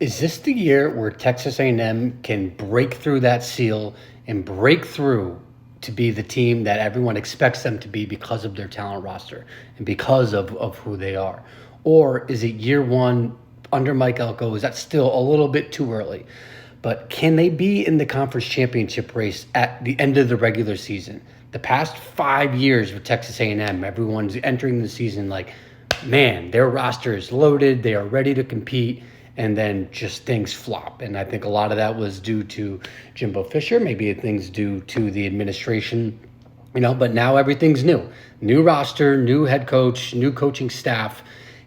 Is this the year where Texas A&M can break through that seal and break through to be the team that everyone expects them to be because of their talent roster and because of who they are? Or is it year one under Mike Elko? Is that still a little bit too early? But can they be in the conference championship race at the end of the regular season? The past 5 years with Texas A&M, everyone's entering the season like, man, their roster is loaded. They are ready to compete. And then just things flop. And I think a lot of that was due to Jimbo Fisher, maybe things due to the administration, but now everything's new. New roster, new head coach, new coaching staff.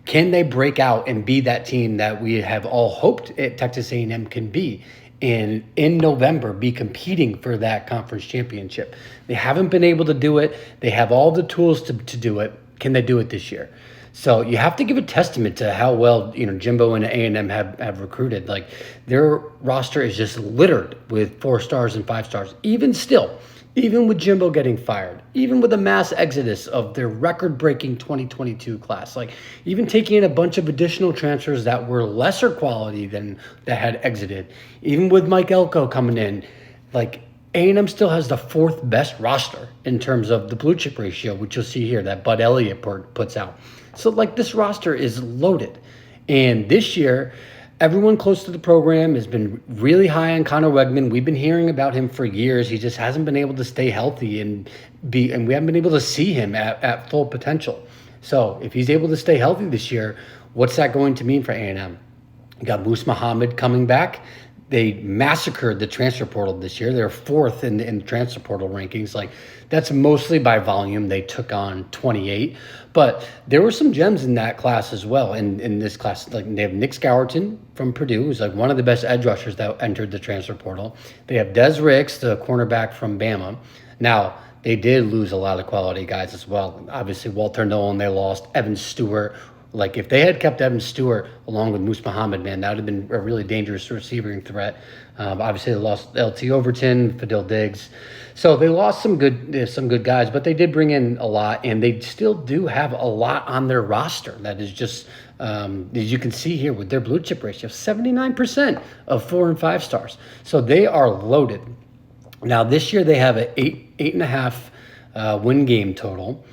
Can they break out and be that team that we have all hoped at Texas A&M can be? And in November, be competing for that conference championship. They haven't been able to do it. They have all the tools to do it. Can they do it this year? So you have to give a testament to how well, Jimbo and A&M have recruited. Like, their roster is just littered with 4 stars and 5 stars. Even still, even with Jimbo getting fired, even with a mass exodus of their record-breaking 2022 class, like even taking in a bunch of additional transfers that were lesser quality than that had exited, even with Mike Elko coming in, like A&M still has the 4th best roster in terms of the blue chip ratio, which you'll see here that Bud Elliott puts out. So, this roster is loaded. And this year, everyone close to the program has been really high on Connor Wegman. We've been hearing about him for years. He just hasn't been able to stay healthy and we haven't been able to see him at full potential. So, if he's able to stay healthy this year, what's that going to mean for A&M? You got Moose Muhammad coming back. They massacred the transfer portal this year. They're 4th in the transfer portal rankings. That's mostly by volume. They took on 28. But there were some gems in that class as well. In this class, they have Nick Scourton from Purdue, who's one of the best edge rushers that entered the transfer portal. They have Des Ricks, the cornerback from Bama. Now, they did lose a lot of quality guys as well. Obviously, Walter Nolan, they lost. Evan Stewart. If they had kept Evan Stewart along with Moose Muhammad, man, that would have been a really dangerous receiving threat. Obviously, they lost LT Overton, Fadil Diggs. So they lost some good guys, but they did bring in a lot, and they still do have a lot on their roster. That is just, as you can see here with their blue chip ratio, 79% of 4 and 5 stars. So they are loaded. Now, this year they have an 8.5 win game total.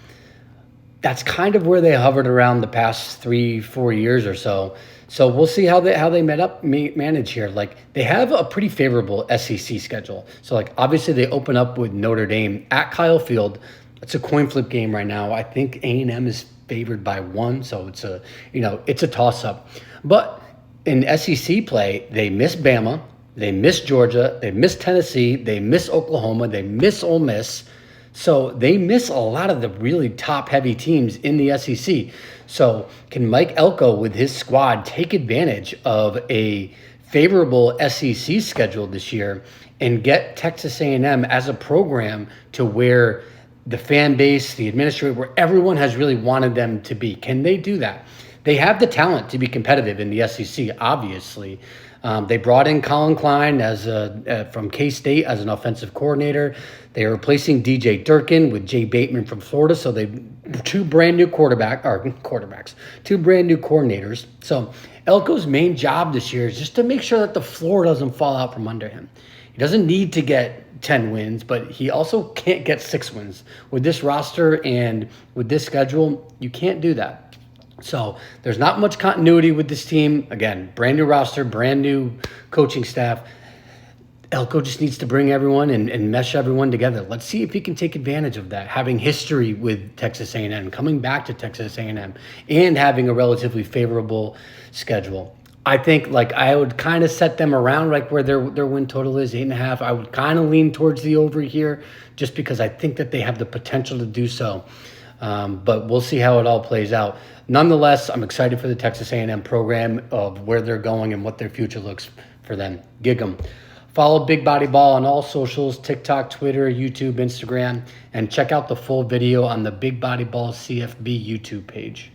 That's kind of where they hovered around the past 3-4 years or so. So we'll see how they manage here. They have a pretty favorable SEC schedule. So obviously they open up with Notre Dame at Kyle Field. It's a coin flip game right now. I think A&M is favored by 1, so it's a toss up. But in SEC play, they miss Bama, they miss Georgia, they miss Tennessee, they miss Oklahoma, they miss Ole Miss. So they miss a lot of the really top-heavy teams in the SEC. So can Mike Elko, with his squad, take advantage of a favorable SEC schedule this year and get Texas A&M as a program to where the fan base, the administrator, where everyone has really wanted them to be? Can they do that? They have the talent to be competitive in the SEC, obviously. They brought in Colin Klein from K-State as an offensive coordinator. They are replacing DJ Durkin with Jay Bateman from Florida. So they 2 brand new quarterbacks, 2 brand new coordinators. So Elko's main job this year is just to make sure that the floor doesn't fall out from under him. He doesn't need to get 10 wins, but he also can't get 6 wins. With this roster and with this schedule, you can't do that. So there's not much continuity with this team. Again, brand new roster, brand new coaching staff. Elko just needs to bring everyone and mesh everyone together. Let's see if he can take advantage of that, having history with Texas A&M, coming back to Texas A&M, and having a relatively favorable schedule. I think I would kind of set them around where their win total is, 8.5. I would kind of lean towards the over here just because I think that they have the potential to do so. But we'll see how it all plays out. Nonetheless, I'm excited for the Texas A&M program of where they're going and what their future looks for them. Gig 'em. Follow Big Body Ball on all socials, TikTok, Twitter, YouTube, Instagram, and check out the full video on the Big Body Ball CFB YouTube page.